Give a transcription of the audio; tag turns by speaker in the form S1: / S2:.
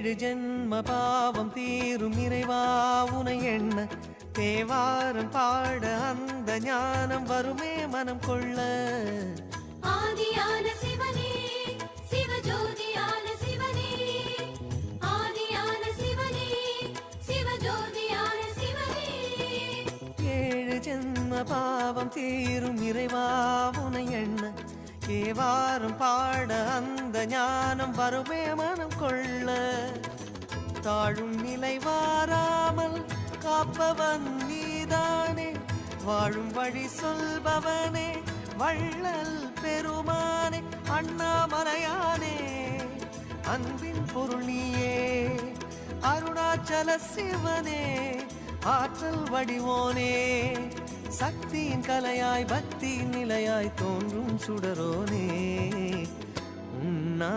S1: ஏழு ஜென்ம பாவம் தீரும் இறைவா உனை எண்ண தேவாரம் பாட அந்த ஞானம் வருமே மனம் கொள்ள.
S2: ஆதியான சிவனே சிவஜோதியான சிவனே ஆதியான சிவனே சிவஜோதியான சிவனே.
S1: ஏழு ஜென்ம பாவம் தீரும் இறைவா உனை எண்ண தேவாரம் பாட அந்த ஞானம் வருமே மனம் கொள்ள. தாழும் நிலை வாராமல் காப்பவன் நீதானே, வாழும் வழி சொல்பவனே வள்ளல் பெருமானே, அண்ணாமலையானே அன்பின் பொருள் நீயே, அருணாச்சல சிவனே ஆற்றல் வடிவோனே, சக்தியின் கலையாய் பக்தியின் நிலையாய் தோன்றும் சுடரோனே. உன்னா